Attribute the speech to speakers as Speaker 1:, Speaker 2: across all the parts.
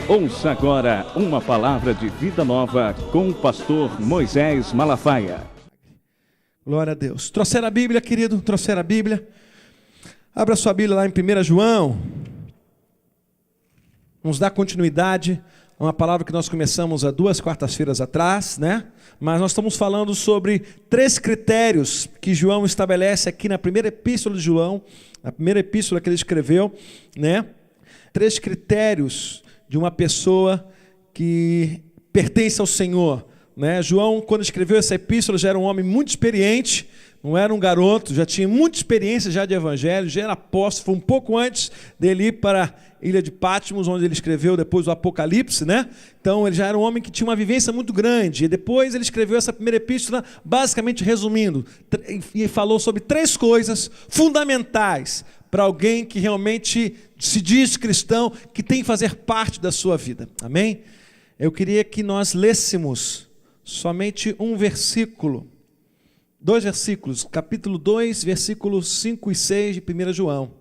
Speaker 1: Ouça agora uma palavra de vida nova com o pastor Moisés Malafaia.
Speaker 2: Glória a Deus. Trouxeram a Bíblia, querido? Trouxeram a Bíblia? Abra sua Bíblia lá em 1 João. Vamos dar continuidade a uma palavra que nós começamos há 2 quartas-feiras atrás, né? Mas nós estamos falando sobre 3 critérios que João estabelece aqui na primeira epístola de João, na primeira epístola que ele escreveu, né? 3 critérios de uma pessoa que pertence ao Senhor, né? João, quando escreveu essa epístola, já era um homem muito experiente, não era um garoto, já tinha muita experiência já de evangelho, já era apóstolo, foi um pouco antes dele ir para a ilha de Patmos, onde ele escreveu depois o Apocalipse, né? Então ele já era um homem que tinha uma vivência muito grande, e depois ele escreveu essa primeira epístola, basicamente resumindo, e falou sobre 3 coisas fundamentais para alguém que realmente se diz cristão, que tem que fazer parte da sua vida, amém? Eu queria que nós lêssemos somente um versículo, 2 versículos, capítulo 2, versículos 5 e 6 de 1 João.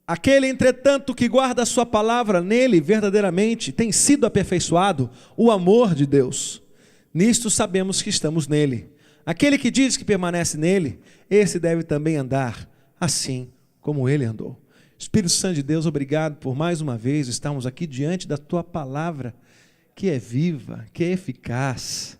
Speaker 2: Aquele, entretanto, que guarda a sua palavra, nele verdadeiramente tem sido aperfeiçoado o amor de Deus. Nisto sabemos que estamos nele. Aquele que diz que permanece nele, esse deve também andar assim como ele andou. Espírito Santo de Deus, obrigado por mais uma vez estarmos aqui diante da tua palavra, que é viva, que é eficaz,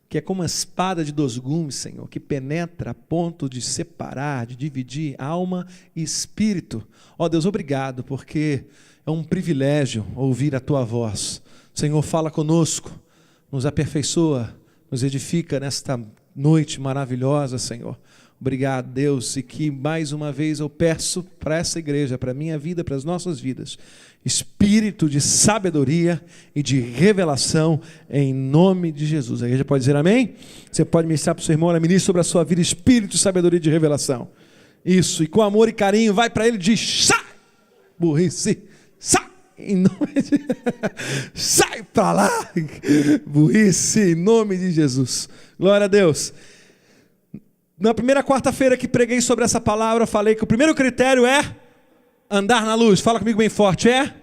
Speaker 2: que é como uma espada de 2 gumes, Senhor, que penetra a ponto de separar, de dividir alma e espírito. Ó Deus, obrigado, porque é um privilégio ouvir a tua voz. Senhor, fala conosco, nos aperfeiçoa, nos edifica nesta noite maravilhosa, Senhor. Obrigado, Deus, e que mais uma vez eu peço para essa igreja, para a minha vida, para as nossas vidas, espírito de sabedoria e de revelação em nome de Jesus. A igreja pode dizer amém? Você pode ministrar para o seu irmão, ministre sobre a sua vida, espírito de sabedoria e de revelação. Isso, e com amor e carinho, vai para ele e diz: sai, burrice, sai, em nome de... sai para lá, burrice, em nome de Jesus. Glória a Deus. Na primeira quarta-feira que preguei sobre essa palavra, eu falei que o primeiro critério é andar na luz. Fala comigo bem forte, é?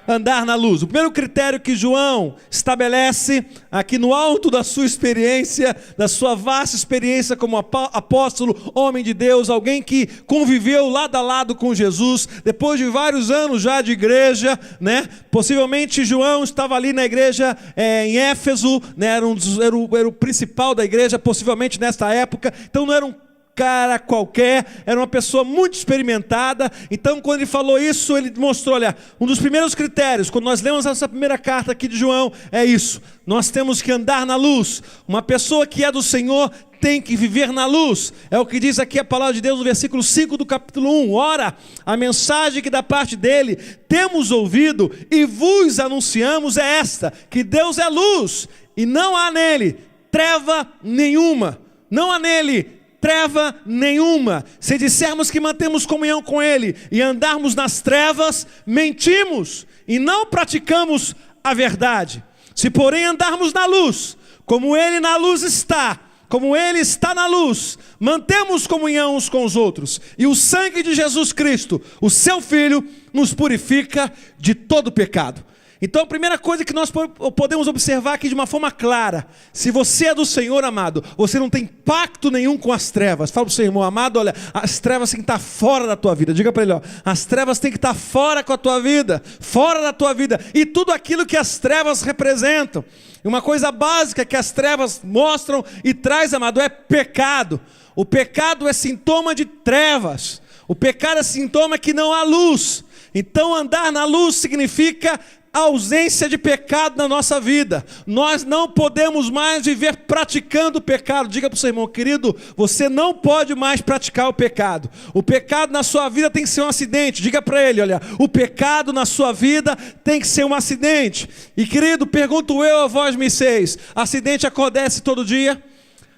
Speaker 2: Andar na luz. O primeiro critério que João estabelece aqui no alto da sua experiência, da sua vasta experiência como apóstolo, homem de Deus, alguém que conviveu lado a lado com Jesus, depois de vários anos já de igreja, né? Possivelmente João estava ali na igreja em Éfeso, né? Era o principal da igreja, possivelmente nesta época, então não era um cara qualquer, era uma pessoa muito experimentada. Então quando ele falou isso, ele mostrou, olha, um dos primeiros critérios, quando nós lemos essa primeira carta aqui de João, é isso, nós temos que andar na luz. Uma pessoa que é do Senhor tem que viver na luz, é o que diz aqui a palavra de Deus no versículo 5 do capítulo 1, ora, a mensagem que da parte dele temos ouvido e vos anunciamos é esta, que Deus é luz, e não há nele treva nenhuma, não há nele treva nenhuma. Se dissermos que mantemos comunhão com ele e andarmos nas trevas, mentimos e não praticamos a verdade. Se porém andarmos na luz, como ele na luz está, como ele está na luz, mantemos comunhão uns com os outros, e o sangue de Jesus Cristo, o seu Filho, nos purifica de todo pecado. Então a primeira coisa que nós podemos observar aqui de uma forma clara: se você é do Senhor, amado, você não tem pacto nenhum com as trevas. Fala para o seu irmão: amado, olha, as trevas têm que estar fora da tua vida. Diga para ele, ó, as trevas têm que estar fora com a tua vida, fora da tua vida, e tudo aquilo que as trevas representam. E uma coisa básica que as trevas mostram e traz, amado, é pecado. O pecado é sintoma de trevas, o pecado é sintoma que não há luz. Então andar na luz significa a ausência de pecado na nossa vida. Nós não podemos mais viver praticando o pecado. Diga para o seu irmão: querido, você não pode mais praticar o pecado. O pecado na sua vida tem que ser um acidente. Diga para ele: olha, o pecado na sua vida tem que ser um acidente. E querido, pergunto eu a vós, vocês: acidente acontece todo dia?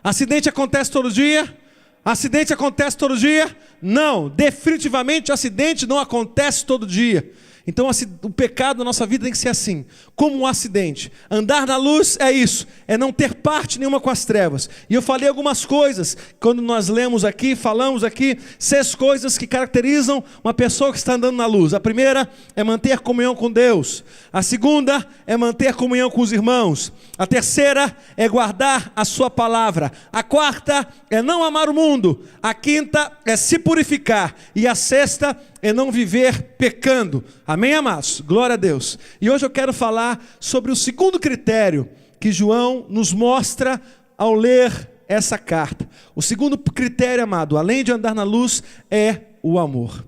Speaker 2: Acidente acontece todo dia? Acidente acontece todo dia? Não, definitivamente acidente não acontece todo dia. Então o pecado na nossa vida tem que ser assim, como um acidente. Andar na luz é isso, é não ter parte nenhuma com as trevas. E eu falei algumas coisas, quando nós lemos aqui, falamos aqui, 6 coisas que caracterizam uma pessoa que está andando na luz. A primeira é manter comunhão com Deus. A segunda é manter comunhão com os irmãos. A terceira é guardar a sua palavra. A quarta é não amar o mundo. A quinta é se purificar. E a sexta é não viver pecando. Amém, amados? Glória a Deus. E hoje eu quero falar sobre o segundo critério que João nos mostra ao ler essa carta. O segundo critério, amado, além de andar na luz, é o amor.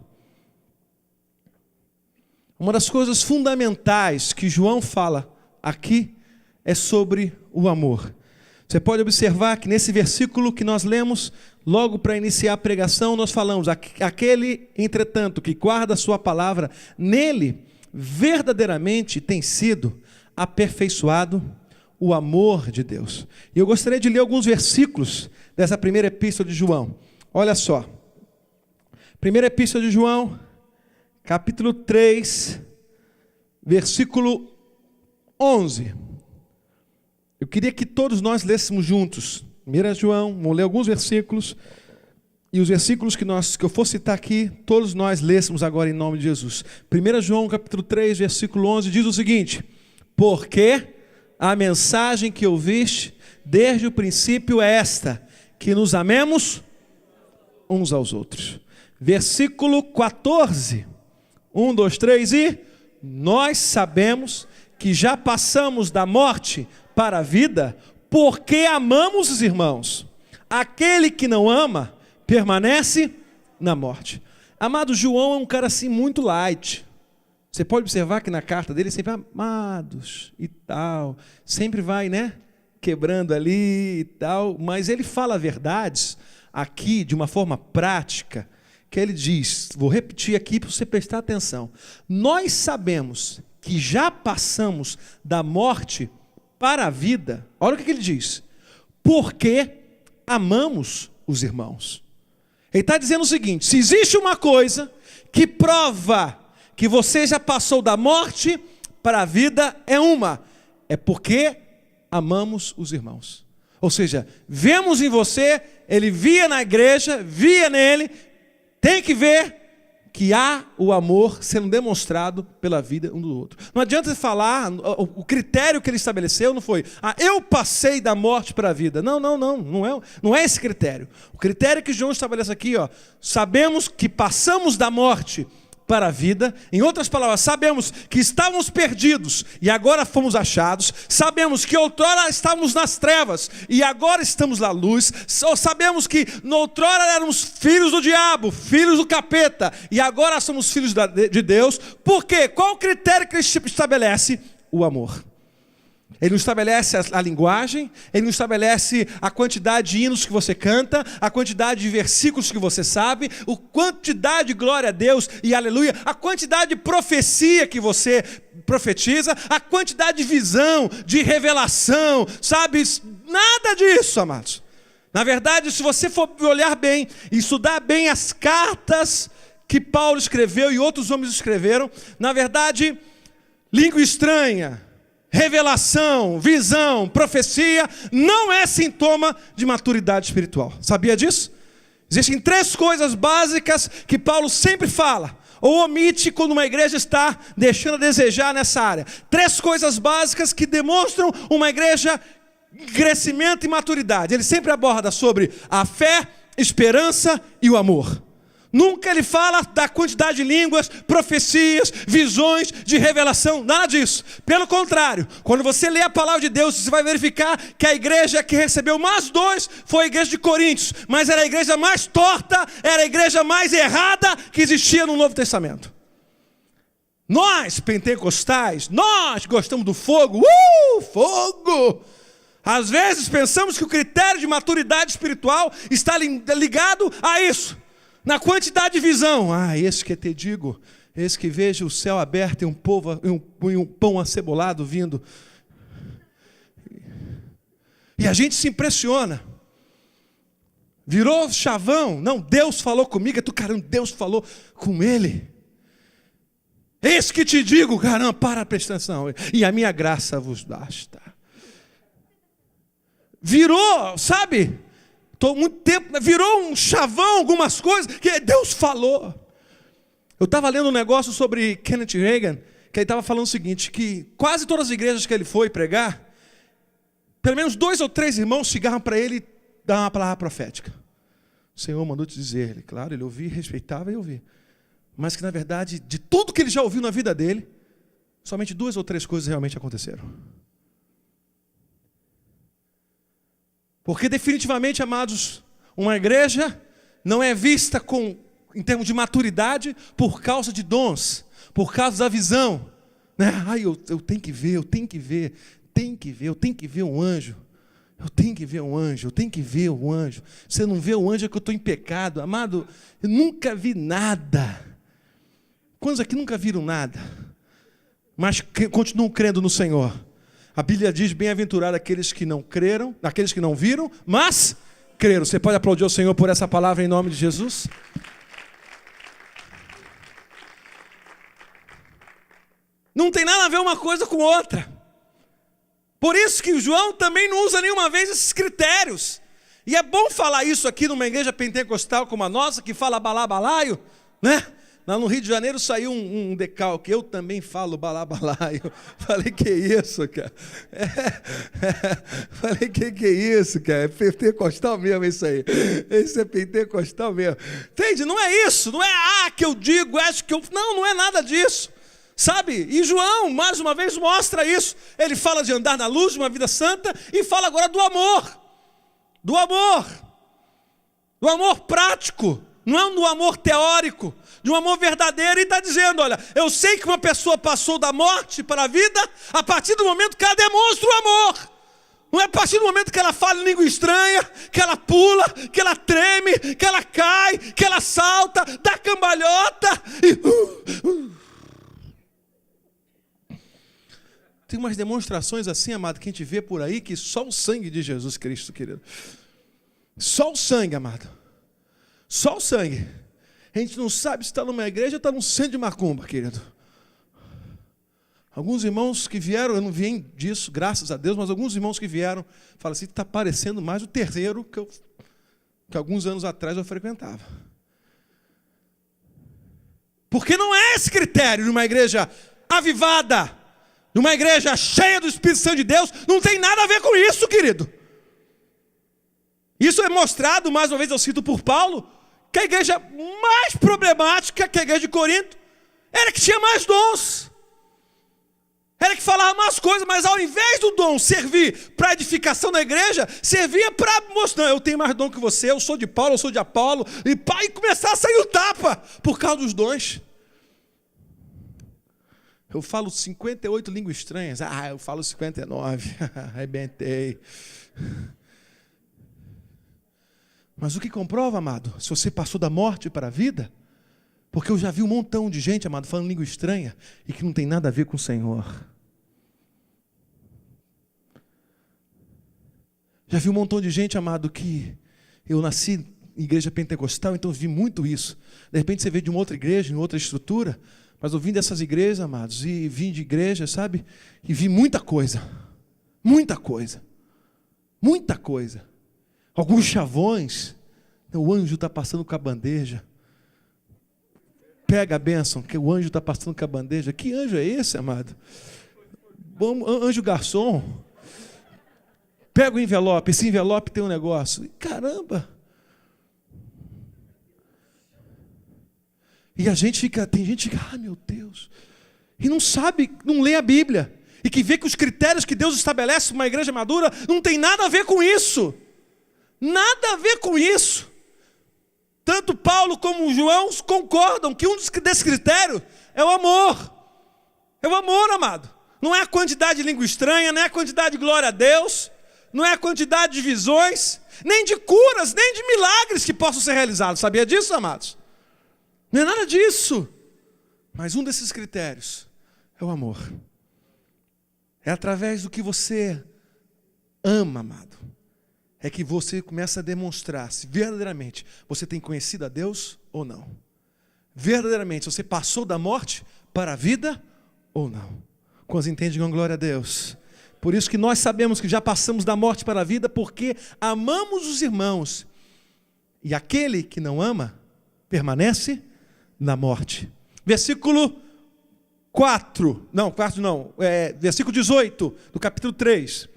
Speaker 2: Uma das coisas fundamentais que João fala aqui é sobre o amor. Você pode observar que nesse versículo que nós lemos, logo para iniciar a pregação, nós falamos: aquele, entretanto, que guarda a sua palavra, nele verdadeiramente tem sido aperfeiçoado o amor de Deus. E eu gostaria de ler alguns versículos dessa primeira epístola de João. Olha só. Primeira epístola de João, capítulo 3, versículo 11. Eu queria que todos nós lêssemos juntos. 1 João, vamos ler alguns versículos. E os versículos que eu for citar aqui, todos nós lêssemos agora em nome de Jesus. 1 João, capítulo 3, versículo 11, diz o seguinte: porque a mensagem que ouviste desde o princípio é esta, que nos amemos uns aos outros. Versículo 14, 1, 2, 3, e nós sabemos que já passamos da morte para a vida, porque amamos os irmãos. Aquele que não ama, permanece na morte. Amado, João é um cara assim muito light. Você pode observar que na carta dele sempre amados e tal, sempre vai, né, quebrando ali e tal, mas ele fala verdades aqui de uma forma prática, que ele diz, vou repetir aqui para você prestar atenção: nós sabemos que já passamos da morte para a vida. Olha o que ele diz: porque amamos os irmãos. Ele está dizendo o seguinte: se existe uma coisa que prova que você já passou da morte para a vida, é porque amamos os irmãos. Ou seja, vemos em você, ele via na igreja, via nele, tem que ver que há o amor sendo demonstrado pela vida um do outro. Não adianta você falar, o critério que ele estabeleceu não foi: eu passei da morte para a vida. Não é esse critério. O critério que João estabelece aqui, sabemos que passamos da morte para a vida. Em outras palavras, sabemos que estávamos perdidos e agora fomos achados. Sabemos que outrora estávamos nas trevas e agora estamos na luz. Sabemos que outrora éramos filhos do diabo, filhos do capeta, e agora somos filhos de Deus. Por quê? Qual o critério que ele estabelece? O amor. Ele não estabelece a linguagem, ele não estabelece a quantidade de hinos que você canta, a quantidade de versículos que você sabe, a quantidade de glória a Deus e aleluia, a quantidade de profecia que você profetiza, a quantidade de visão, de revelação, sabe? Nada disso, amados. Na verdade, se você for olhar bem, estudar bem as cartas que Paulo escreveu e outros homens escreveram, na verdade, língua estranha, revelação, visão, profecia, não é sintoma de maturidade espiritual. Sabia disso? Existem 3 coisas básicas que Paulo sempre fala, ou omite quando uma igreja está deixando a desejar nessa área. 3 coisas básicas que demonstram uma igreja em crescimento e maturidade. Ele sempre aborda sobre a fé, esperança e o amor. Nunca ele fala da quantidade de línguas, profecias, visões, de revelação, nada disso. Pelo contrário, quando você lê a palavra de Deus, você vai verificar que a igreja que recebeu mais 2 foi a igreja de Coríntios, mas era a igreja mais torta, era a igreja mais errada que existia no Novo Testamento. Nós, pentecostais, nós gostamos do fogo, fogo! Às vezes pensamos que o critério de maturidade espiritual está ligado a isso. Na quantidade de visão, esse que te digo, esse que veja o céu aberto e um pão acebolado vindo. E a gente se impressiona. Virou chavão. Não, Deus falou comigo. Caramba, Deus falou com ele. Eis que te digo, caramba, presta atenção. E a minha graça vos basta. Virou, sabe? Estou muito tempo, virou um chavão algumas coisas que Deus falou. Eu estava lendo um negócio sobre Kenneth Hagin, que ele estava falando o seguinte, que quase todas as igrejas que ele foi pregar, pelo menos 2 ou 3 irmãos chegaram para ele e davam uma palavra profética. O Senhor mandou te dizer, ele, claro, ele ouvia, respeitava e ouvia. Mas que na verdade, de tudo que ele já ouviu na vida dele, somente 2 ou 3 coisas realmente aconteceram. Porque definitivamente, amados, uma igreja não é vista em termos de maturidade por causa de dons, por causa da visão. Né? Eu tenho que ver, eu tenho que ver um anjo. Eu tenho que ver um anjo, eu tenho que ver um anjo. Se eu não ver o anjo é que eu estou em pecado. Amado, eu nunca vi nada. Quantos aqui nunca viram nada? Mas continuam crendo no Senhor. A Bíblia diz, bem-aventurado aqueles que não creram, aqueles que não viram, mas creram. Você pode aplaudir o Senhor por essa palavra em nome de Jesus? Não tem nada a ver uma coisa com outra. Por isso que João também não usa nenhuma vez esses critérios. E é bom falar isso aqui numa igreja pentecostal como a nossa, que fala balabalaio, né? Lá no Rio de Janeiro saiu um decalque, eu também falo balabalaio. Falei, que isso, cara? Falei, que isso, cara? É pentecostal mesmo isso aí. Isso é pentecostal mesmo. Entende? Não é isso, não é que eu digo, acho que eu... Não é nada disso. Sabe? E João, mais uma vez, mostra isso. Ele fala de andar na luz, de uma vida santa, e fala agora do amor. Do amor. Do amor prático. Não é do amor teórico, de um amor verdadeiro. E está dizendo, olha, eu sei que uma pessoa passou da morte para a vida a partir do momento que ela demonstra o amor. Não é a partir do momento que ela fala em língua estranha, que ela pula, que ela treme, que ela cai, que ela salta, dá cambalhota e... Tem umas demonstrações assim, amado, que a gente vê por aí, que só o sangue de Jesus Cristo, querido. Só o sangue, amado. Só o sangue. A gente não sabe se está numa igreja ou está num centro de macumba, querido. Alguns irmãos que vieram, eu não vi disso, graças a Deus, mas alguns irmãos que vieram, falam assim, está parecendo mais o terreiro que alguns anos atrás eu frequentava. Porque não é esse critério de uma igreja avivada, de uma igreja cheia do Espírito Santo de Deus, não tem nada a ver com isso, querido. Isso é mostrado, mais uma vez eu cito por Paulo, que a igreja mais problemática, que a igreja de Corinto, era que tinha mais dons. Era que falava mais coisas, mas ao invés do dom servir para a edificação da igreja, servia para mostrar, eu tenho mais dom que você, eu sou de Paulo, eu sou de Apolo, e começar a sair o tapa por causa dos dons. Eu falo 58 línguas estranhas, eu falo 59, arrebentei. Mas o que comprova, amado, se você passou da morte para a vida, porque eu já vi um montão de gente, amado, falando língua estranha e que não tem nada a ver com o Senhor. Já vi um montão de gente, amado, que eu nasci em igreja pentecostal, então eu vi muito isso. De repente você vê de uma outra igreja, de uma outra estrutura, mas eu vim dessas igrejas, amados, e vim de igreja, sabe? E vi muita coisa. Muita coisa. Muita coisa. Alguns chavões, o anjo está passando com a bandeja. Pega a bênção, que o anjo está passando com a bandeja. Que anjo é esse, amado? Anjo garçom. Pega o envelope, esse envelope tem um negócio. Caramba! E a gente fica, tem gente que fica, meu Deus. E não sabe, não lê a Bíblia. E que vê que os critérios que Deus estabelece para uma igreja madura não tem nada a ver com isso. Nada a ver com isso. Tanto Paulo como João concordam que um desses critérios é o amor. É o amor, amado. Não é a quantidade de língua estranha, não é a quantidade de glória a Deus, não é a quantidade de visões, nem de curas, nem de milagres que possam ser realizados. Sabia disso, amados? Não é nada disso. Mas um desses critérios é o amor. É através do que você ama, amado, é que você começa a demonstrar se verdadeiramente você tem conhecido a Deus ou não. Verdadeiramente, você passou da morte para a vida ou não. Quantos entendem, digam glória a Deus. Por isso que nós sabemos que já passamos da morte para a vida, porque amamos os irmãos. E aquele que não ama, permanece na morte. Versículo 18, do capítulo 3.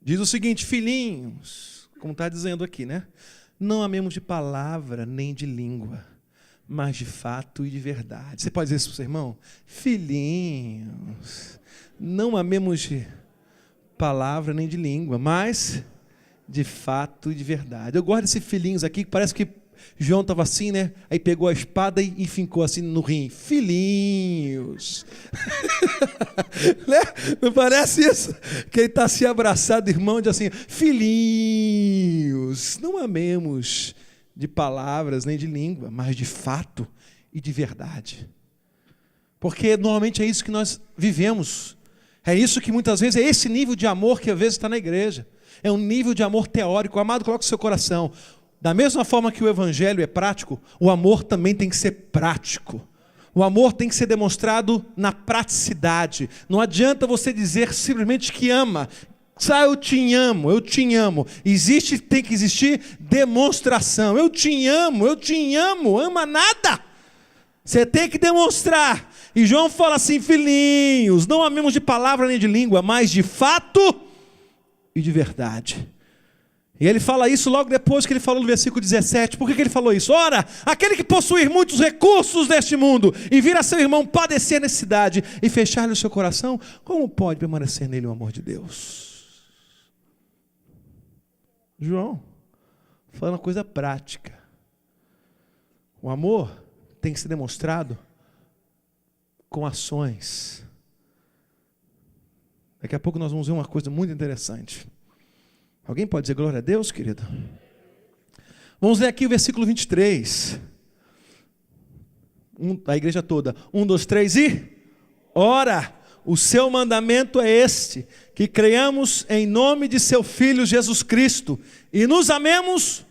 Speaker 2: Diz o seguinte: filhinhos, como está dizendo aqui, né? Não amemos de palavra nem de língua, mas de fato e de verdade. Você pode dizer isso para o seu irmão? Filhinhos, não amemos de palavra nem de língua, mas de fato e de verdade. Eu gosto desse filhinhos aqui, que parece que João estava assim, né? Aí pegou a espada e fincou assim no rim. Filhinhos. Né? Não parece isso? Que ele está assim abraçado, irmão, diz assim: filhinhos, não amemos de palavras nem de língua, mas de fato e de verdade. Porque normalmente é isso que nós vivemos. É isso que muitas vezes, é esse nível de amor que às vezes está na igreja. É um nível de amor teórico. Amado, coloque o seu coração. Da mesma forma que o evangelho é prático, o amor também tem que ser prático. O amor tem que ser demonstrado na praticidade. Não adianta você dizer simplesmente que ama. Eu te amo, eu te amo. Tem que existir demonstração. Eu te amo, ama nada. Você tem que demonstrar. E João fala assim: filhinhos, não amemos de palavra nem de língua, mas de fato e de verdade. E ele fala isso logo depois que ele falou no versículo 17. Por que ele falou isso? Ora, aquele que possuir muitos recursos deste mundo e vir a seu irmão padecer necessidade e fechar-lhe o seu coração, como pode permanecer nele o amor de Deus? João, falando uma coisa prática. O amor tem que ser demonstrado com ações. Daqui a pouco nós vamos ver uma coisa muito interessante. Alguém pode dizer glória a Deus, querido? Vamos ler aqui o versículo 23. A igreja toda. 1, 2, 3 e... Ora, o seu mandamento é este: que creiamos em nome de seu Filho Jesus Cristo e nos amemos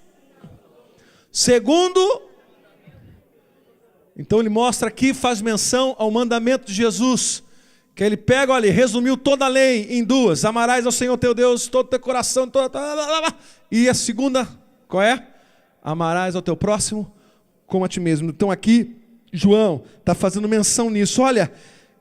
Speaker 2: segundo... Então ele mostra aqui, faz menção ao mandamento de Jesus, que ele pega, olha, resumiu toda a lei em duas: amarás ao Senhor teu Deus todo o teu coração, e a segunda, qual é? Amarás ao teu próximo como a ti mesmo. Então aqui, João está fazendo menção nisso. Olha,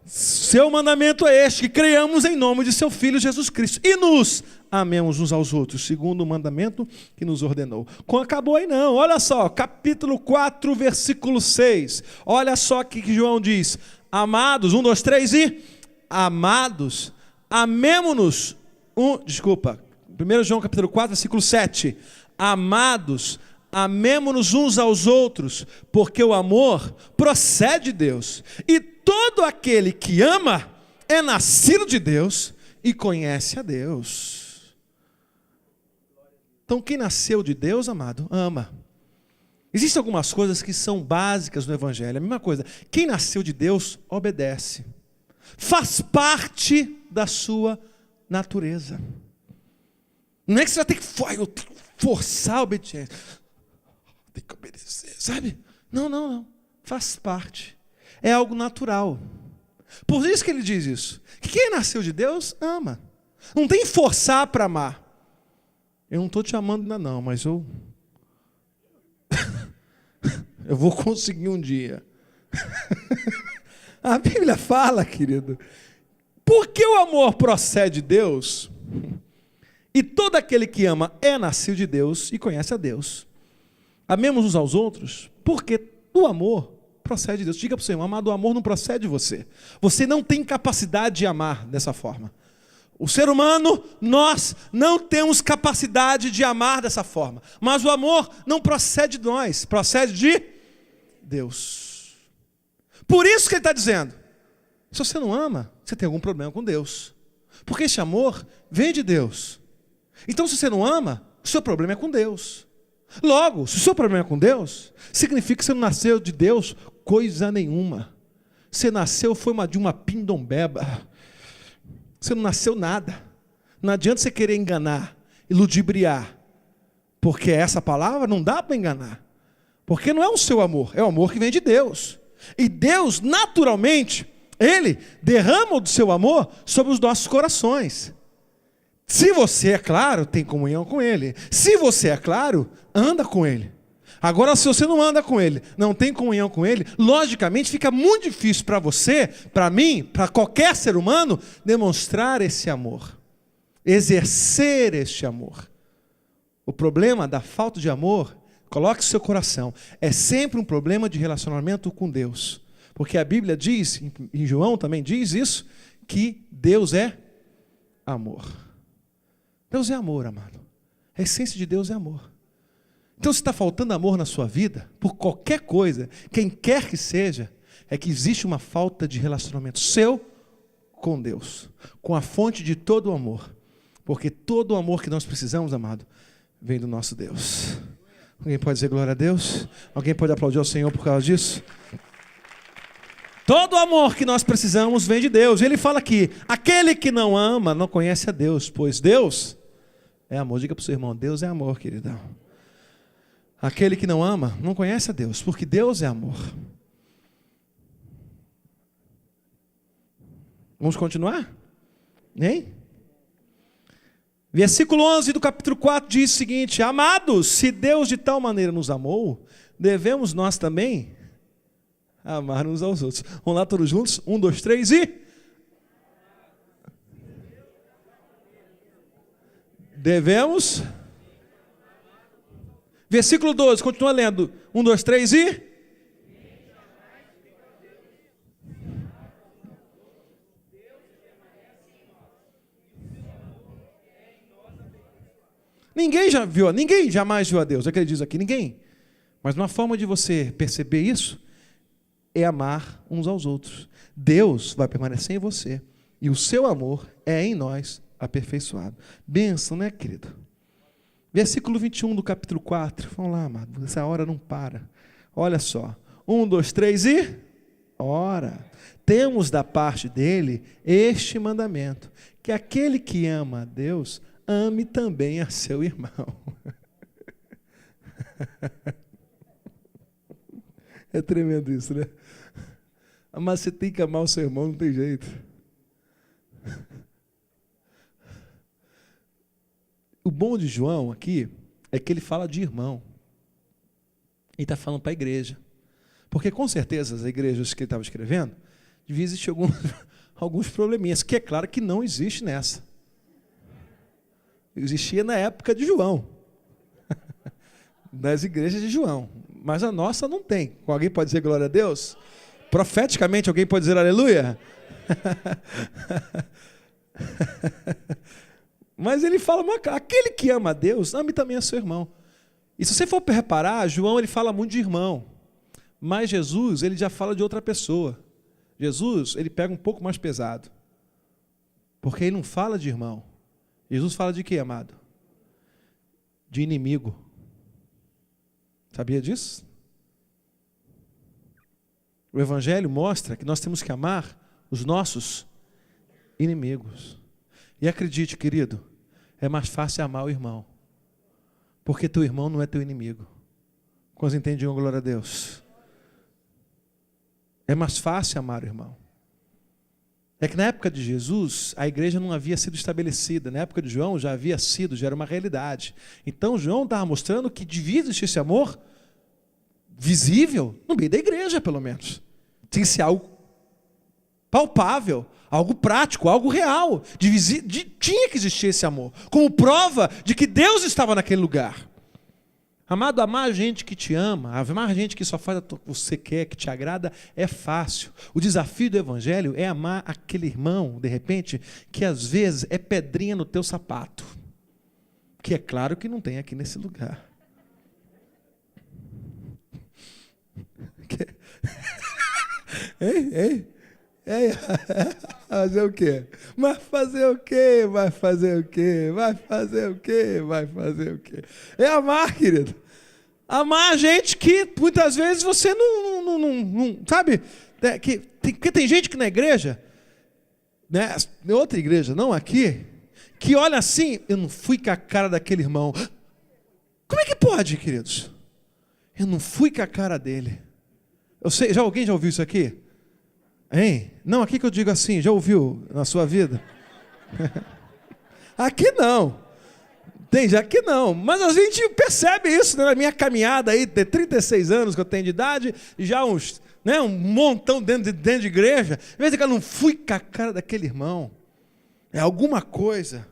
Speaker 2: seu mandamento é este: que creiamos em nome de seu Filho Jesus Cristo e nos amemos uns aos outros, segundo o mandamento que nos ordenou. Acabou aí não, olha só, capítulo 4, versículo 6. Olha só o que João diz: amados, 1, 2, 3 e... Amados, amemo-nos. 1 João capítulo 4, versículo 7. Amados, amemo-nos uns aos outros, porque o amor procede de Deus. E todo aquele que ama é nascido de Deus e conhece a Deus. Então quem nasceu de Deus, amado, ama. Existem algumas coisas que são básicas no evangelho. A mesma coisa, quem nasceu de Deus, obedece. Faz parte da sua natureza. Não é que você vai ter que forçar a obediência. Tem que obedecer, sabe? Não. Faz parte. É algo natural. Por isso que ele diz isso. Que quem nasceu de Deus, ama. Não tem que forçar para amar. Eu não estou te amando ainda não, mas eu vou conseguir um dia. A Bíblia fala, querido, porque o amor procede de Deus, e todo aquele que ama é nascido de Deus e conhece a Deus. Amemos uns aos outros, porque o amor procede de Deus. Diga para o seu irmão: amado, o amor não procede de você. Você não tem capacidade de amar dessa forma. O ser humano, nós não temos capacidade de amar dessa forma. Mas o amor não procede de nós, procede de Deus. Por isso que ele está dizendo: se você não ama, você tem algum problema com Deus. Porque esse amor vem de Deus. Então se você não ama, o seu problema é com Deus. Logo, se o seu problema é com Deus, significa que você não nasceu de Deus coisa nenhuma. Você nasceu de uma pindombeba. Você não nasceu nada. Não adianta você querer enganar e ludibriar, porque essa palavra não dá para enganar. Porque não é o seu amor, é o amor que vem de Deus. E Deus, naturalmente, Ele derrama o seu amor sobre os nossos corações. Se você é claro, tem comunhão com Ele. Se você é claro, anda com Ele. Agora, se você não anda com Ele, não tem comunhão com Ele, logicamente fica muito difícil para você, para mim, para qualquer ser humano, demonstrar esse amor, exercer este amor. O problema da falta de amor, coloque no seu coração, é sempre um problema de relacionamento com Deus. Porque a Bíblia diz, em João também diz isso, que Deus é amor. Deus é amor, amado. A essência de Deus é amor. Então, se está faltando amor na sua vida, por qualquer coisa, quem quer que seja, é que existe uma falta de relacionamento seu com Deus, com a fonte de todo o amor. Porque todo o amor que nós precisamos, amado, vem do nosso Deus. Alguém pode dizer glória a Deus? Alguém pode aplaudir ao Senhor por causa disso? Todo o amor que nós precisamos vem de Deus. Ele fala aqui, aquele que não ama não conhece a Deus, pois Deus é amor. Diga para o seu irmão, Deus é amor, queridão. Aquele que não ama não conhece a Deus, porque Deus é amor. Vamos continuar? Hein? Versículo 11 do capítulo 4 diz o seguinte: amados, se Deus de tal maneira nos amou, devemos nós também amar uns aos outros. Vamos lá todos juntos? 1, 2, 3 e... devemos... Versículo 12, continua lendo. 1, 2, 3 e... Ninguém jamais viu a Deus, é o que ele diz aqui, ninguém. Mas uma forma de você perceber isso é amar uns aos outros. Deus vai permanecer em você e o seu amor é em nós aperfeiçoado. Bênção, né, querido? Versículo 21 do capítulo 4. Vamos lá, amado. Essa hora não para. Olha só. 1, 2, 3 e... ora, temos da parte dele este mandamento, que aquele que ama a Deus, ame também a seu irmão. É tremendo isso, né? Mas você tem que amar o seu irmão, não tem jeito. O bom de João aqui é que ele fala de irmão. Ele está falando para a igreja. Porque com certeza as igrejas que ele estava escrevendo, devia existir alguns probleminhas, que é claro que não existe nessa. Existia na época de João. Das igrejas de João. Mas a nossa não tem. Alguém pode dizer glória a Deus? Profeticamente alguém pode dizer aleluia? Mas ele fala, aquele que ama a Deus, ame também a seu irmão. E se você for reparar, João ele fala muito de irmão. Mas Jesus, ele já fala de outra pessoa. Jesus, ele pega um pouco mais pesado. Porque ele não fala de irmão. Jesus fala de quê, amado? De inimigo. Sabia disso? O Evangelho mostra que nós temos que amar os nossos inimigos. E acredite, querido, é mais fácil amar o irmão. Porque teu irmão não é teu inimigo. Quantos entendiam, glória a Deus? É mais fácil amar o irmão. É que na época de Jesus, a igreja não havia sido estabelecida. Na época de João já havia sido, já era uma realidade. Então João estava mostrando que devia existir esse amor visível no meio da igreja, pelo menos. Tinha que ser algo palpável, algo prático, algo real. Tinha que existir esse amor, como prova de que Deus estava naquele lugar. Amado, amar gente que te ama, amar gente que só faz o que você quer, que te agrada, é fácil. O desafio do Evangelho é amar aquele irmão, de repente, que às vezes é pedrinha no teu sapato. Que é claro que não tem aqui nesse lugar. Ei? Fazer o quê? Vai fazer o quê? Vai fazer o quê? Vai fazer o quê? Vai fazer o quê? É amar, querido. Amar a gente que muitas vezes você não sabe? Porque tem gente que na igreja, né, outra igreja, não aqui, que olha assim, eu não fui com a cara daquele irmão. Como é que pode, queridos? Eu não fui com a cara dele. Eu sei, alguém já ouviu isso aqui? Hein? Não, aqui que eu digo assim, já ouviu na sua vida? Aqui não. Entende? Aqui não. Mas a gente percebe isso, né? Na minha caminhada aí, de 36 anos que eu tenho de idade, e já um montão dentro de igreja. Às vezes eu não fui com a cara daquele irmão. É alguma coisa.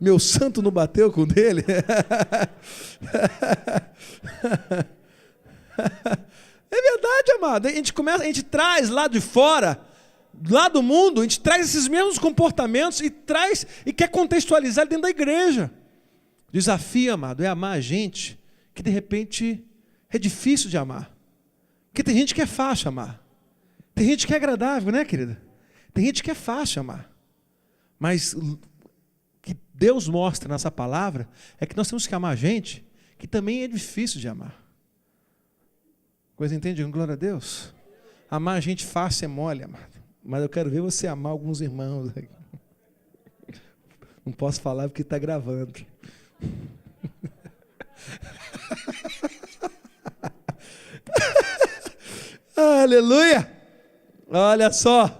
Speaker 2: Meu santo não bateu com o dele? É verdade, amado. A gente traz lá de fora, lá do mundo, a gente traz esses mesmos comportamentos e quer contextualizar dentro da igreja. O desafio, amado, é amar a gente que de repente é difícil de amar. Porque tem gente que é fácil amar. Tem gente que é agradável, né, querida? Tem gente que é fácil amar. Mas o que Deus mostra nessa palavra é que nós temos que amar gente que também é difícil de amar. Coisa entende? Glória a Deus. Amar a gente fácil é mole, amado. Mas eu quero ver você amar alguns irmãos. Não posso falar porque está gravando. Aleluia! Olha só.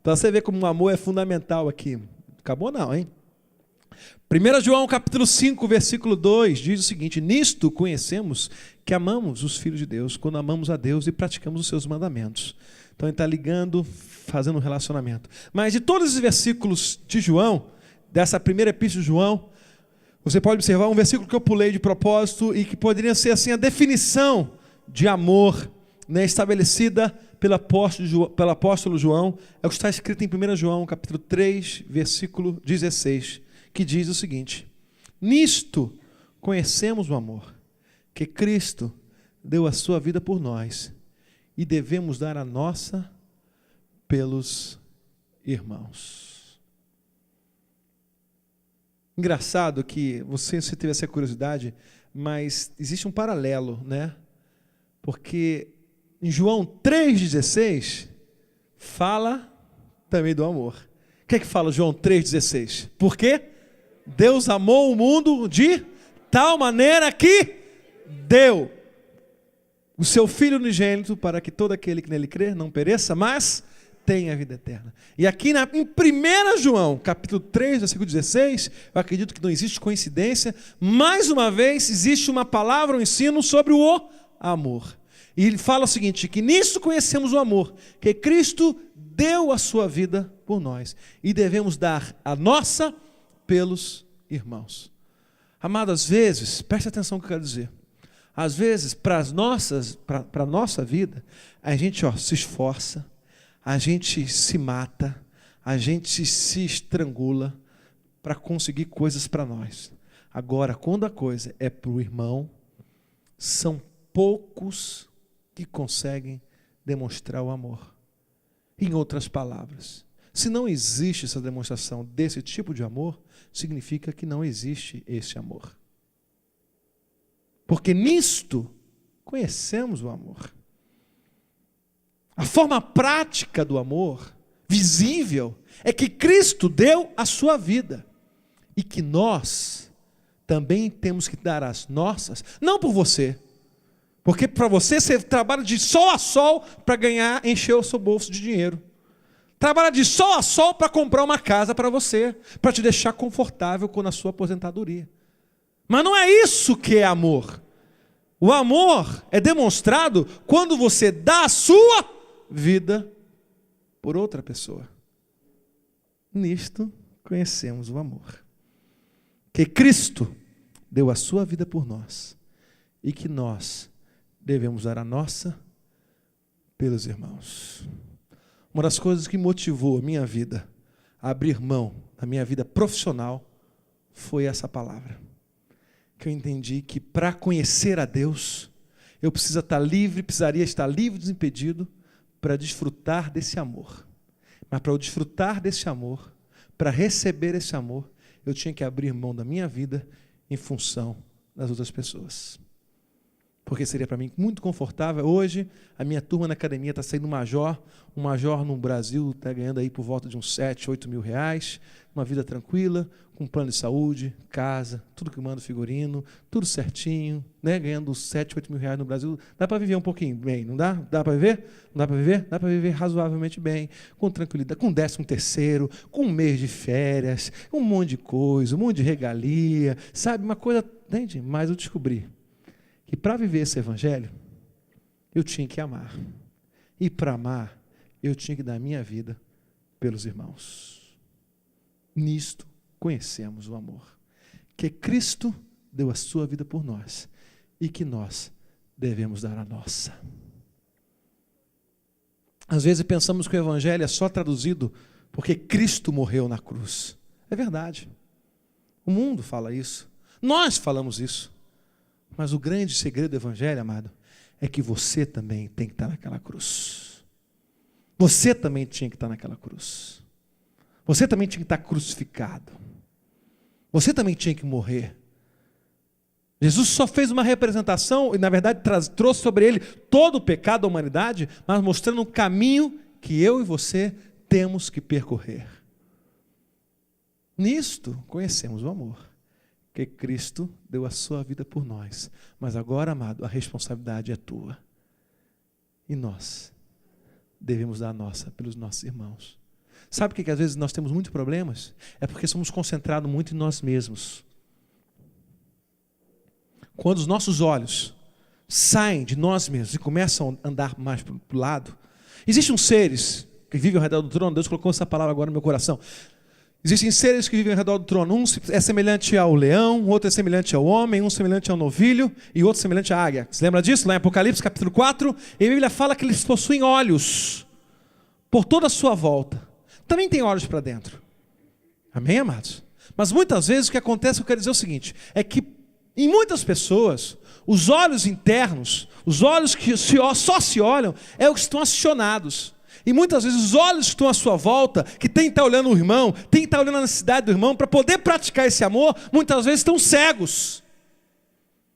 Speaker 2: Para você ver como o amor é fundamental aqui. Acabou não, hein? 1 João capítulo 5, versículo 2, diz o seguinte: nisto conhecemos que amamos os filhos de Deus, quando amamos a Deus e praticamos os seus mandamentos. Então ele está ligando, fazendo um relacionamento. Mas de todos os versículos de João, dessa primeira epístola de João, você pode observar um versículo que eu pulei de propósito e que poderia ser assim a definição de amor, né, estabelecida pelo apóstolo João, é o que está escrito em 1 João capítulo 3, versículo 16, que diz o seguinte: nisto conhecemos o amor, que Cristo deu a sua vida por nós, e devemos dar a nossa pelos irmãos. Engraçado que você teve essa curiosidade, mas existe um paralelo, né? Porque em João 3,16 fala também do amor. O que é que fala João 3,16? Por quê? Deus amou o mundo de tal maneira que deu o seu Filho unigênito para que todo aquele que nele crer não pereça, mas tenha a vida eterna. E aqui em 1 João, capítulo 3, versículo 16, eu acredito que não existe coincidência, mais uma vez existe uma palavra, um ensino sobre o amor. E ele fala o seguinte, que nisso conhecemos o amor, que Cristo deu a sua vida por nós, e devemos dar a nossa pelos irmãos. Amado, às vezes, preste atenção no que eu quero dizer, às vezes, para a nossa vida, a gente se esforça, a gente se mata, a gente se estrangula para conseguir coisas para nós. Agora, quando a coisa é para o irmão, são poucos que conseguem demonstrar o amor. Em outras palavras, se não existe essa demonstração desse tipo de amor, significa que não existe esse amor. Porque nisto conhecemos o amor. A forma prática do amor, visível, é que Cristo deu a sua vida. E que nós também temos que dar as nossas, não por você. Porque para você trabalha de sol a sol para encher o seu bolso de dinheiro. Trabalha de sol a sol para comprar uma casa para você, para te deixar confortável na sua aposentadoria. Mas não é isso que é amor. O amor é demonstrado quando você dá a sua vida por outra pessoa. Nisto conhecemos o amor. Que Cristo deu a sua vida por nós e que nós devemos dar a nossa pelos irmãos. Uma das coisas que motivou a minha vida a abrir mão da minha vida profissional foi essa palavra. Que eu entendi que para conhecer a Deus, eu precisaria estar livre e desimpedido para desfrutar desse amor. Mas para eu desfrutar desse amor, para receber esse amor, eu tinha que abrir mão da minha vida em função das outras pessoas. porque seria para mim muito confortável. Hoje, a minha turma na academia está saindo um major no Brasil está ganhando aí por volta de uns 7, 8 mil reais, uma vida tranquila, com plano de saúde, casa, tudo que manda, figurino, tudo certinho, né? Ganhando 7, 8 mil reais no Brasil. Dá para viver um pouquinho bem, não dá? Dá para viver? Não dá para viver? Dá para viver razoavelmente bem, com tranquilidade, com 13º, com um mês de férias, um monte de coisa, um monte de regalia, sabe? Uma coisa, entende? Mas eu descobri que para viver esse evangelho, eu tinha que amar. E para amar, eu tinha que dar a minha vida pelos irmãos. Nisto conhecemos o amor, que Cristo deu a sua vida por nós e que nós devemos dar a nossa. Às vezes pensamos que o evangelho é só traduzido porque Cristo morreu na cruz. É verdade. O mundo fala isso. Nós falamos isso. Mas o grande segredo do evangelho, amado, é que você também tem que estar naquela cruz. Você também tinha que estar naquela cruz. Você também tinha que estar crucificado. Você também tinha que morrer. Jesus só fez uma representação e, na verdade, trouxe sobre ele todo o pecado da humanidade, mas mostrando um caminho que eu e você temos que percorrer. Nisto conhecemos o amor, que Cristo deu a sua vida por nós. Mas agora, amado, a responsabilidade é tua. E nós devemos dar a nossa pelos nossos irmãos. Sabe por que às vezes nós temos muitos problemas? É porque somos concentrados muito em nós mesmos. Quando os nossos olhos saem de nós mesmos e começam a andar mais para o lado, existem uns seres que vivem ao redor do trono. Deus colocou essa palavra agora no meu coração. Existem seres que vivem ao redor do trono. Um é semelhante ao leão, outro é semelhante ao homem, um semelhante ao novilho e outro semelhante à águia. Você lembra disso? Lá em Apocalipse capítulo 4, e a Bíblia fala que eles possuem olhos por toda a sua volta. Também tem olhos para dentro. Amém, amados? Mas muitas vezes o que acontece, eu quero dizer o seguinte, é que em muitas pessoas, os olhos internos, os olhos que só se olham, é os que estão acionados. E muitas vezes os olhos que estão à sua volta, que tem que estar olhando o irmão, tem que estar olhando a necessidade do irmão, para poder praticar esse amor, muitas vezes estão cegos.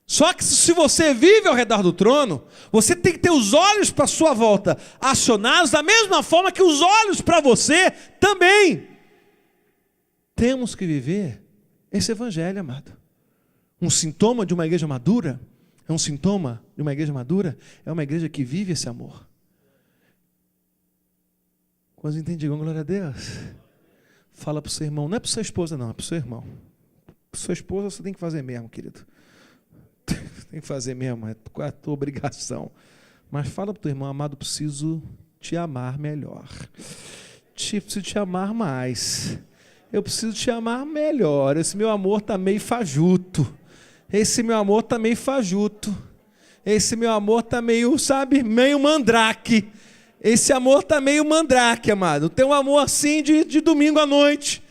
Speaker 2: Só que se você vive ao redor do trono, você tem que ter os olhos para a sua volta acionados, da mesma forma que os olhos para você também. Temos que viver esse evangelho, amado. Um sintoma de uma igreja madura, é uma igreja que vive esse amor. Quando entende, digam glória a Deus. Fala para o seu irmão, não é para sua esposa não, é para o seu irmão. Para sua esposa você tem que fazer mesmo, querido. Tem que fazer mesmo, é a tua obrigação. Mas fala para o teu irmão, amado, preciso te amar melhor. Preciso te amar mais. Eu preciso te amar melhor. Esse meu amor está meio fajuto. Esse meu amor está meio fajuto. Esse meu amor está meio, sabe, meio mandrake. Esse amor está meio mandrake, amado. Tem um amor assim de domingo à noite.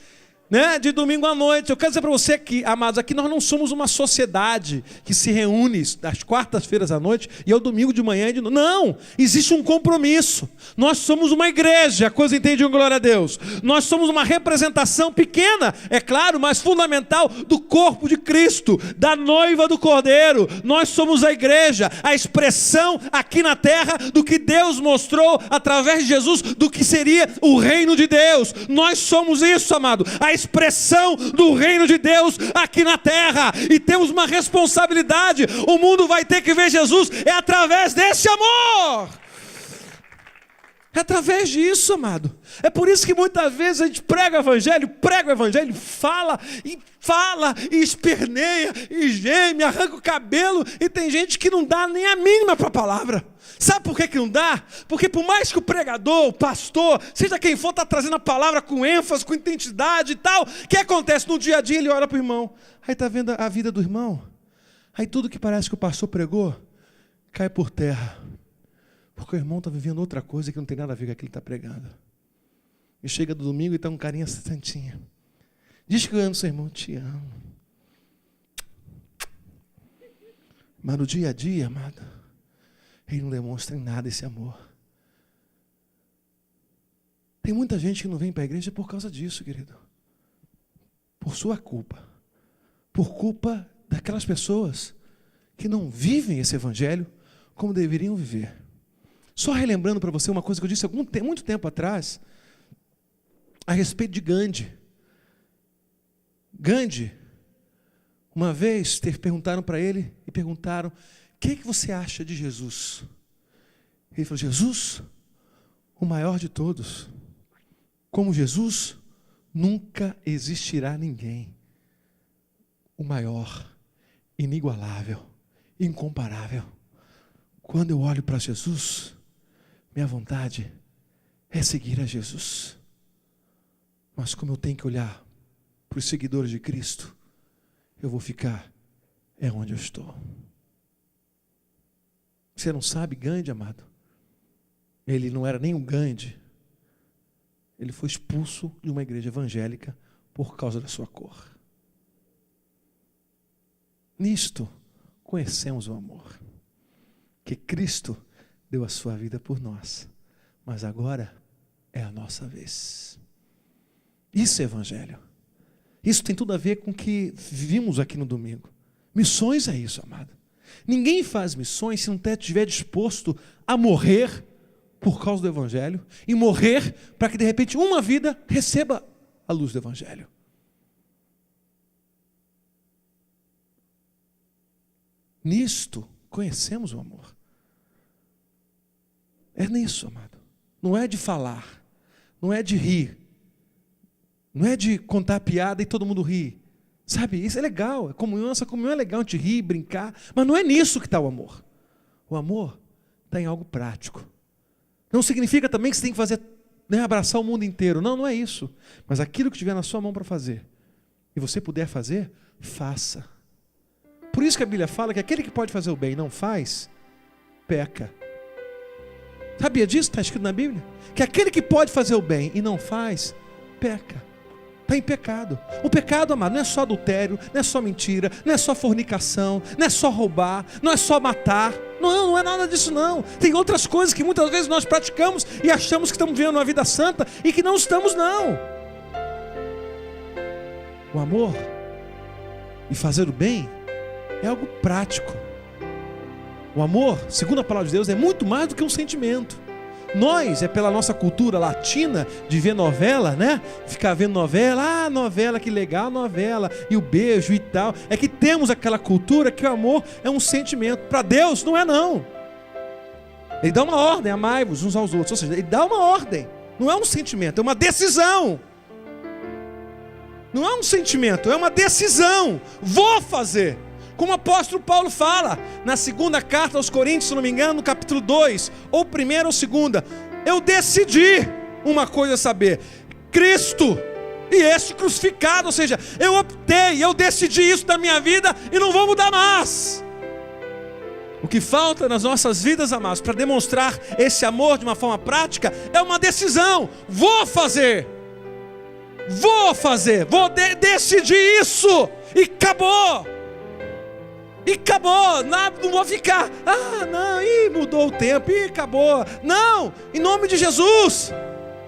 Speaker 2: Né? De domingo à noite. Eu quero dizer para você aqui, amados, aqui nós não somos uma sociedade que se reúne às quartas-feiras à noite e ao domingo de manhã e de noite. Não, existe um compromisso. Nós somos uma igreja, a coisa entende, glória a Deus. Nós somos uma representação pequena, é claro, mas fundamental do corpo de Cristo, da noiva do Cordeiro. Nós somos a igreja, a expressão aqui na terra do que Deus mostrou através de Jesus, do que seria o reino de Deus. Nós somos isso, amado, a expressão do reino de Deus aqui na terra, e temos uma responsabilidade. O mundo vai ter que ver Jesus é através desse amor, é através disso, amado. É por isso que muitas vezes a gente prega o evangelho, fala e esperneia e geme, arranca o cabelo, e tem gente que não dá nem a mínima para a palavra. Sabe por que não dá? Porque por mais que o pregador, o pastor, seja quem for, está trazendo a palavra com ênfase, com intensidade e tal, o que acontece no dia a dia? Ele olha para o irmão, aí está vendo a vida do irmão, aí tudo que parece que o pastor pregou cai por terra, porque o irmão está vivendo outra coisa que não tem nada a ver com aquilo que ele está pregando. E chega do domingo e está um carinha santinha. Diz que eu amo seu irmão, te amo. Mas no dia a dia, amado, ele não demonstra em nada esse amor. Tem muita gente que não vem para a igreja por causa disso, querido. Por sua culpa. Por culpa daquelas pessoas que não vivem esse evangelho como deveriam viver. Só relembrando para você uma coisa que eu disse há muito tempo atrás, a respeito de Gandhi. Gandhi, uma vez perguntaram para ele, e perguntaram: o que você acha de Jesus? Ele falou: Jesus, o maior de todos. Como Jesus, nunca existirá ninguém. O maior, inigualável, incomparável. Quando eu olho para Jesus, minha vontade é seguir a Jesus. Mas como eu tenho que olhar para os seguidores de Cristo, eu vou ficar onde eu estou. Você não sabe, Gandhi, amado? Ele não era nem um Gandhi. Ele foi expulso de uma igreja evangélica por causa da sua cor. Nisto conhecemos o amor, que Cristo deu a sua vida por nós, mas agora é a nossa vez. Isso é evangelho. Isso tem tudo a ver com o que vimos aqui no domingo. Missões é isso, amado. Ninguém faz missões se não estiver disposto a morrer por causa do evangelho e morrer para que de repente uma vida receba a luz do evangelho. Nisto conhecemos o amor. É nisso, amado. Não é de falar, não é de rir, não é de contar piada e todo mundo ri. Sabe, isso é legal, essa comunhão é legal, a gente rir, brincar, mas não é nisso que está o amor. O amor está em algo prático. Não significa também que você tem que fazer, abraçar o mundo inteiro. Não, não é isso. Mas aquilo que tiver na sua mão para fazer, e você puder fazer, faça. Por isso que a Bíblia fala que aquele que pode fazer o bem e não faz, peca. Sabia disso? Está escrito na Bíblia? Que aquele que pode fazer o bem e não faz, peca. Está em pecado. O pecado, amado, não é só adultério, não é só mentira, não é só fornicação, não é só roubar, não é só matar. Não é nada disso não. Tem outras coisas que muitas vezes nós praticamos e achamos que estamos vivendo uma vida santa e que não estamos não. O amor e fazer o bem é algo prático. O amor, segundo a palavra de Deus, é muito mais do que um sentimento. Nós, pela nossa cultura latina de ver novela, ficar vendo novela, novela, que legal, novela, e o beijo e tal. É que temos aquela cultura que o amor é um sentimento. Para Deus não é não. Ele dá uma ordem: amai-vos uns aos outros. Ou seja, ele dá uma ordem. Não é um sentimento, é uma decisão. Não é um sentimento, é uma decisão. Vou fazer. Como o apóstolo Paulo fala na segunda carta aos Coríntios, se não me engano, no capítulo 2, ou primeira ou segunda: eu decidi uma coisa a saber, Cristo e este crucificado. Ou seja, eu optei, eu decidi isso da minha vida e não vou mudar mais. O que falta nas nossas vidas, amados, para demonstrar esse amor de uma forma prática, é uma decisão. Vou fazer, vou decidir isso e acabou. E acabou, não vou ficar, mudou o tempo, acabou. Não, em nome de Jesus.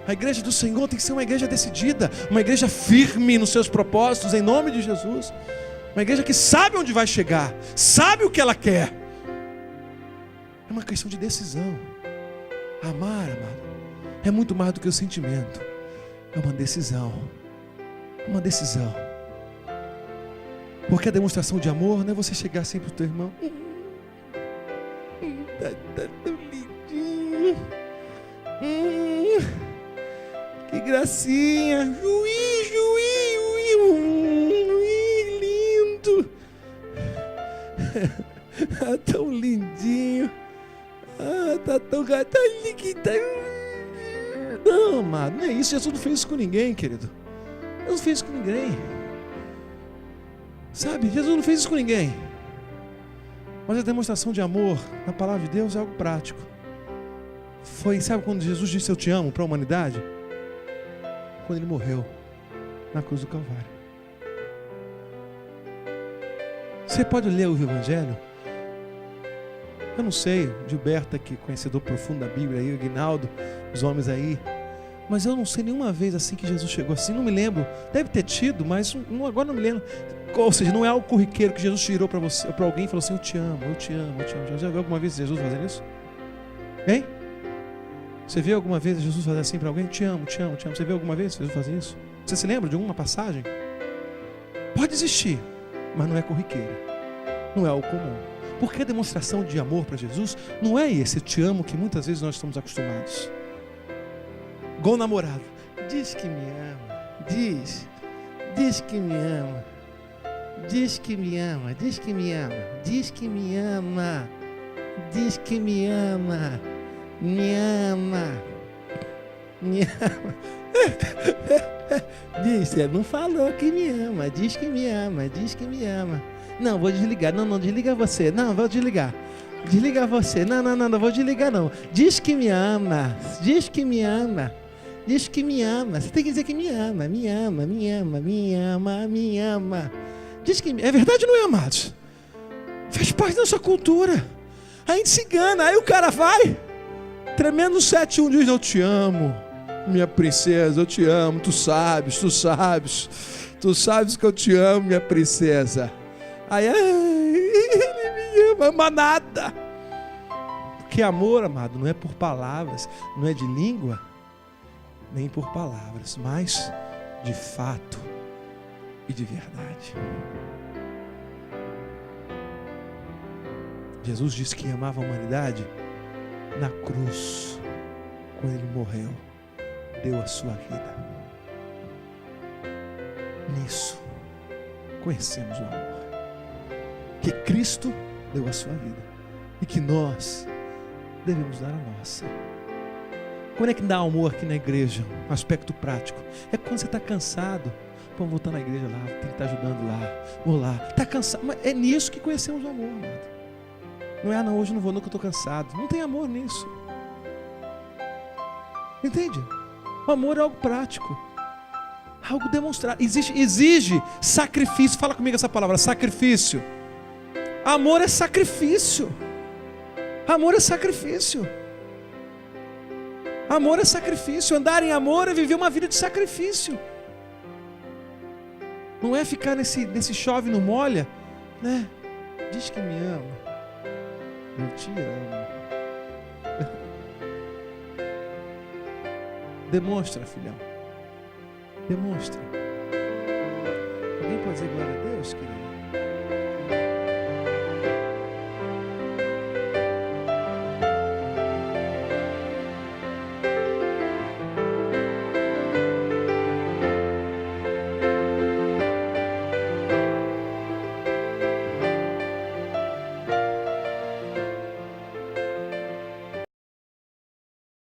Speaker 2: A igreja do Senhor tem que ser uma igreja decidida, uma igreja firme nos seus propósitos, em nome de Jesus. Uma igreja que sabe onde vai chegar, sabe o que ela quer. É uma questão de decisão. Amar, amado, é muito mais do que o sentimento. É uma decisão. Uma decisão. Porque a demonstração de amor não é você chegar assim para o teu irmão: tá tão lindinho, que gracinha, juiz, lindo, tão lindinho, tá tão não, amado, não é isso. Jesus não fez isso com ninguém, querido. Jesus não fez isso com ninguém. Sabe, Jesus não fez isso com ninguém. Mas a demonstração de amor na palavra de Deus é algo prático. Sabe quando Jesus disse eu te amo para a humanidade? Quando ele morreu na cruz do Calvário. Você pode ler o Evangelho? Eu não sei, Gilberto aqui, conhecedor profundo da Bíblia, aí, o Guinaldo, os homens aí. Mas eu não sei nenhuma vez assim que Jesus chegou assim, não me lembro. Deve ter tido, mas agora não me lembro. Ou seja, não é algo corriqueiro que Jesus tirou para você, para alguém e falou assim: eu te amo, eu te amo, eu te amo. Já viu alguma vez Jesus fazendo isso? Hein? Você viu alguma vez Jesus fazer assim para alguém? Te amo, te amo, te amo. Você viu alguma vez Jesus fazer isso? Você se lembra de alguma passagem? Pode existir, mas não é corriqueiro. Não é algo comum. Porque a demonstração de amor para Jesus não é esse eu te amo que muitas vezes nós estamos acostumados. Igual namorado. Diz que me ama. Diz que me ama. Diz que me ama. Diz que me ama. Diz que me ama. Diz que me ama. Me ama. Me ama. Diz, não falou que me ama. Diz que me ama. Diz que me ama. Não, vou desligar. Não, desliga você. Não, vou desligar. Desliga você. Não, vou desligar não. Diz que me ama. Diz que me ama. Diz que me ama. Você tem que dizer que me ama. Me ama, me ama, me ama, me ama. Diz que me... É verdade ou não é, amados? Faz parte da sua cultura. A gente se engana. Aí o cara vai. Tremendo 7-1 diz: eu te amo, minha princesa, eu te amo. Tu sabes. Tu sabes que eu te amo, minha princesa. Aí, ele me ama nada. Porque amor, amado, não é por palavras, não é de língua, nem por palavras, mas de fato e de verdade. Jesus disse que amava a humanidade na cruz, quando ele morreu, deu a sua vida. Nisso conhecemos o amor, que Cristo deu a sua vida e que nós devemos dar a nossa. Quando é que dá amor aqui na igreja? Um aspecto prático. É quando você está cansado. Pô, vou estar na igreja lá, tem que estar ajudando lá, vou lá. Está cansado. Mas é nisso que conhecemos o amor, amado. Não é, não, hoje não vou, não, que eu estou cansado. Não tem amor nisso. Entende? O amor é algo prático. Algo demonstrado. Exige sacrifício. Fala comigo essa palavra, sacrifício. Amor é sacrifício. Amor é sacrifício. Amor é sacrifício. Andar em amor é viver uma vida de sacrifício. Não é ficar nesse chove não molha, né? Diz que me ama. Eu te amo. Demonstra, filhão. Demonstra. Alguém pode dizer glória a Deus, querido?